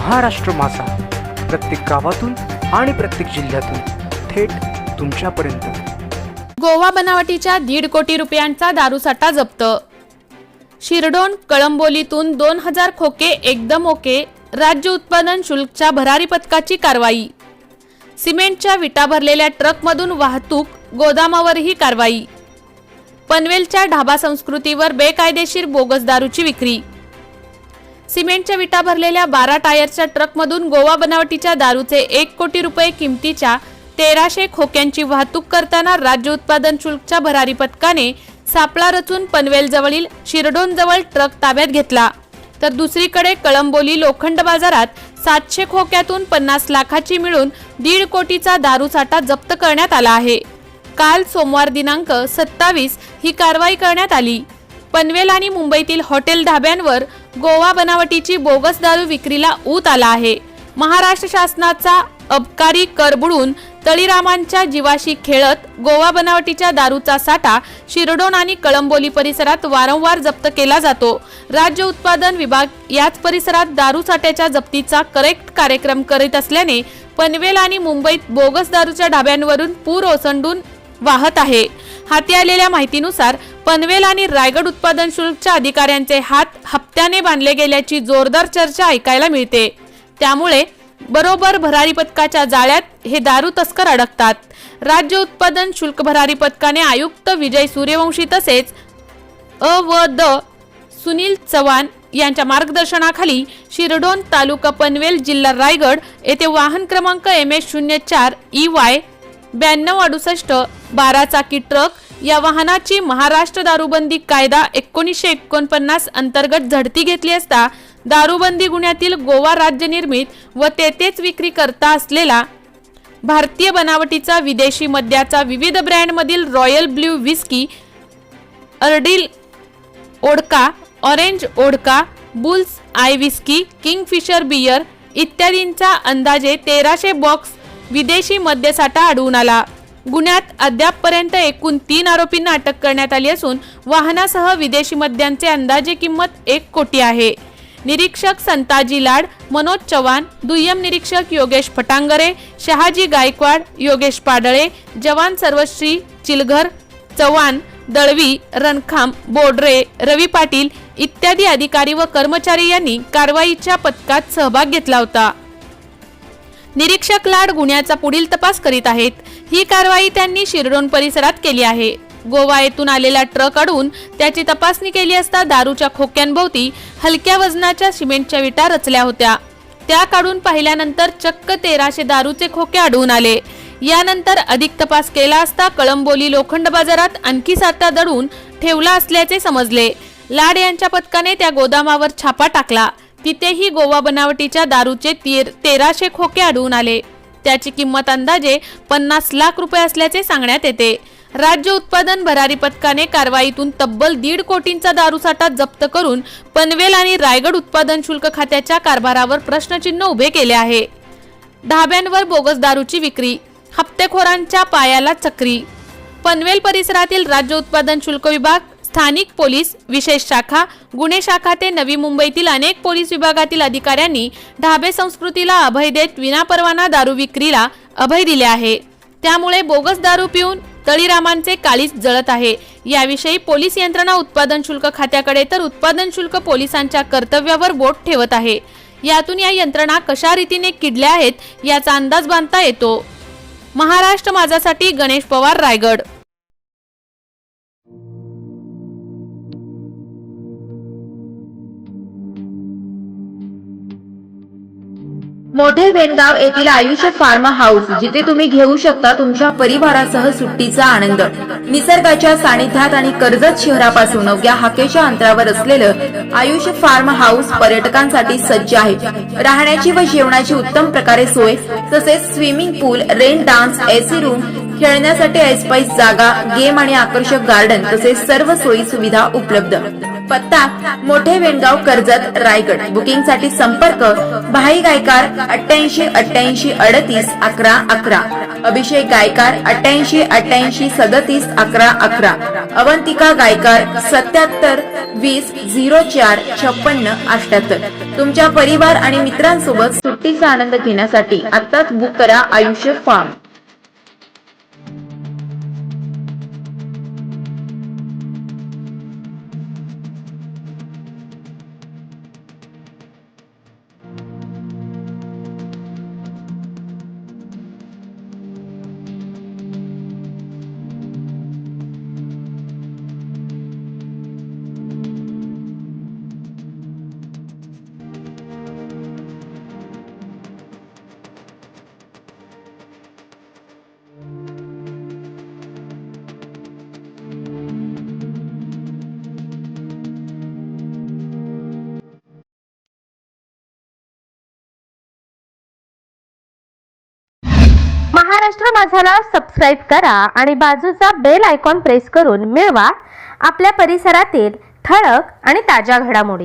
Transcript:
महाराष्ट्र माझा, प्रत्येक गावातून आणि प्रत्येक जिल्ह्यातून थेट तुमच्यापर्यंत। गोवा बनावटीच्या 1.5 कोटी रुपयांचा दारूसाठा जप्त। शिरडोन कळंबोलीतून 2000 खोके एकदम ओके। राज्य उत्पादन शुल्कच्या भरारी पथकाची कारवाई। सिमेंटच्या विटा भरलेल्या ट्रकमधून वाहतूक, गोदामावरही कारवाई। पनवेलच्या ढाबा संस्कृतीवर बेकायदेशीर बोगस दारूची विक्री। सिमेंटच्या विटा भरलेल्या 12 टायरच्या ट्रकमधून गोवा बनावटीच्या दारूचे 1 कोटी रुपये किमतीच्या 1300 खोक्यांची वाहतूक करताना राज्य उत्पादन शुल्कच्या भरारी पथकाने सापळा रचून पनवेल जवळील शिरडोन जवळ ट्रक ताब्यात घेतला। तर दुसरीकडे कळंबोली लोखंड बाजारात 700 खोक्यातून 50 लाखाची मिळून 1.5 कोटीचा दारूसाठा जप्त करण्यात आला आहे। काल सोमवार दिनांक 27 ही कारवाई करण्यात आली। पनवेल आणि मुंबईतील हॉटेल ढाब्यांवर गोवा बनावटीची बोगस दारू विक्रीला ऊत आला आहे। महाराष्ट्र शासनाचा अबकारी कर बुडून तळीरामांच्या जीवाशी खेळत गोवा बनावटीच्या दारूचा साठा शिरडोन आणि कळंबोली परिसरात वारंवार जप्त केला जातो। राज्य उत्पादन विभाग याच परिसरात दारू साठ्याच्या जप्तीचा करेक्ट कार्यक्रम करीत असल्याने पनवेल आणि मुंबईत बोगस दारूच्या ढाब्यांवरून पूर ओसंडून वाहत आहे। हाती आलेल्या माहितीनुसार पनवेल आणि रायगड उत्पादन शुल्कच्या अधिकाऱ्यांचे हात हप्त्याने बांधले गेल्याची जोरदार चर्चा ऐकायला मिळते। त्यामुळे बरोबर भरारी पथकाच्या जाळ्यात हे दारू तस्कर अडकतात। राज्य उत्पादन शुल्क भरारी पथकाने आयुक्त विजय सूर्यवंशी तसेच द सुनील चव्हाण यांच्या मार्गदर्शनाखाली शिरडोन तालुका पनवेल जिल्हा रायगड येथे वाहन क्रमांक MS04 EY 9268 12 चाकी ट्रक या वाहनाची महाराष्ट्र दारूबंदी कायदा 1949 अंतर्गत झडती घेतली असता दारूबंदी गुन्ह्यातील गोवा राज्य निर्मित व तेथेच विक्री करता असलेला भारतीय बनावटीचा विदेशी मद्याचा विविध ब्रँडमधील रॉयल ब्ल्यू विस्की, अर्डिल vodka, orange vodka, Bulls Eye whisky, Kingfisher beer इत्यादींचा अंदाजे 1300 बॉक्स विदेशी मद्यसाठा आढळून आला। गुन्ह्यात अद्यापपर्यंत एकूण 3 आरोपींना अटक करण्यात आली असून वाहनासह विदेशी मद्यांचे अंदाजे किंमत 1 कोटी आहे। निरीक्षक संताजी लाड, मनोज चव्हाण, दुय्यम निरीक्षक योगेश फटांगरे, शहाजी गायकवाड, योगेश पाडळे, जवान सर्वश्री चिलघर, चव्हाण, दळवी, रणखाम, बोडरे, रवी पाटील इत्यादी अधिकारी व कर्मचारी यांनी कारवाईच्या पथकात सहभाग घेतला होता। निरीक्षक लाड गुन्ह्याचा पुढील तपास करीत आहेत। ही कारवाई त्यांनी शिरडोन परिसरात केली आहे। गोवा येथून आलेला ट्रक अडवून त्याची तपासणी केली असता दारूच्या खोक्यांभोवती हलक्या वजनाच्या सिमेंटच्या विटा रचल्या होत्या। त्या काढून पाहिल्यानंतर चक्क 1300 दारूचे खोके आढळून आले। यानंतर अधिक तपास केला असता कळंबोली लोखंड बाजारात आणखी साठा दडवून ठेवला असल्याचे समजले। लाड यांच्या पथकाने त्या गोदामावर छापा टाकला। तिथेही गोवा बनावटीच्या दारूचे 1300 खोके आढळून आले। त्याची किंमत अंदाजे 50 लाख रुपये असल्याचे सांगण्यात येते। राज्य उत्पादन भरारी पथकाने कारवाईतून तब्बल 1.5 कोटींचा दारूसाठा जप्त करून पनवेल आणि रायगड उत्पादन शुल्क खात्याच्या कारभारावर प्रश्नचिन्ह उभे केले आहे। ढाब्यांवर बोगस दारूची विक्री, हप्तेखोरांच्या पायाला चक्री। पनवेल परिसरातील राज्य उत्पादन शुल्क विभाग, स्थानिक पोलीस विशेष शाखा, गुन्हे शाखा ते नवी मुंबईतील अनेक पोलीस विभागातील अधिकाऱ्यांनी ढाबे संस्कृतीला अभय देत विनापरवाना दारू विक्रीला अभय दिले आहे। त्यामुळे बोगस दारू पिऊन तळीरामांचे काळीज जळत आहे। याविषयी पोलीस यंत्रणा उत्पादन शुल्क खात्याकडे तर उत्पादन शुल्क पोलिसांच्या कर्तव्यावर बोट ठेवत आहे। यातून या यंत्रणा कशा रीतीने किडल्या आहेत याचा अंदाज बांधता येतो। महाराष्ट्र माझासाठी गणेश पवार, रायगड। मोठे वेनगाव येथील आयुष्य फार्म हाऊस, जिथे तुम्ही घेऊ शकता तुमच्या परिवारासह सुट्टीचा आनंद। निसर्गाच्या सानिध्यात आणि कर्जत शहरापासून अवघ्या हाकेच्या अंतरावर असलेलं आयुष्य फार्म हाऊस पर्यटकांसाठी सज्ज आहे। राहण्याची व जेवणाची उत्तम प्रकारे सोय, तसेच स्विमिंग पूल, रेन डान्स, AC रूम, खेळण्यासाठी ऐसपैस जागा, गेम आणि आकर्षक गार्डन तसेच सर्व सोयी सुविधा उपलब्ध। पत्ता मोठे वेणगाव कर्जत रायगड. बुकिंग साठी संपर्क भाई गायकार 88 88 38 11 11, अभिषेक गायकार 88 88 37 11 11, अवंतिका गायकार 77 20 04 56 78. तुमच्या परिवार आणि मित्रांसोबत सुट्टीचा आनंद घेण्यासाठी आत्ताच बुक करा आयुष्य फार्म. महाराष्ट्र माझाला सबस्क्राईब करा आणि बाजूचा बेल आयकॉन प्रेस करून मिळवा आपल्या परिसरातील ठळक आणि ताज्या घडामोडी.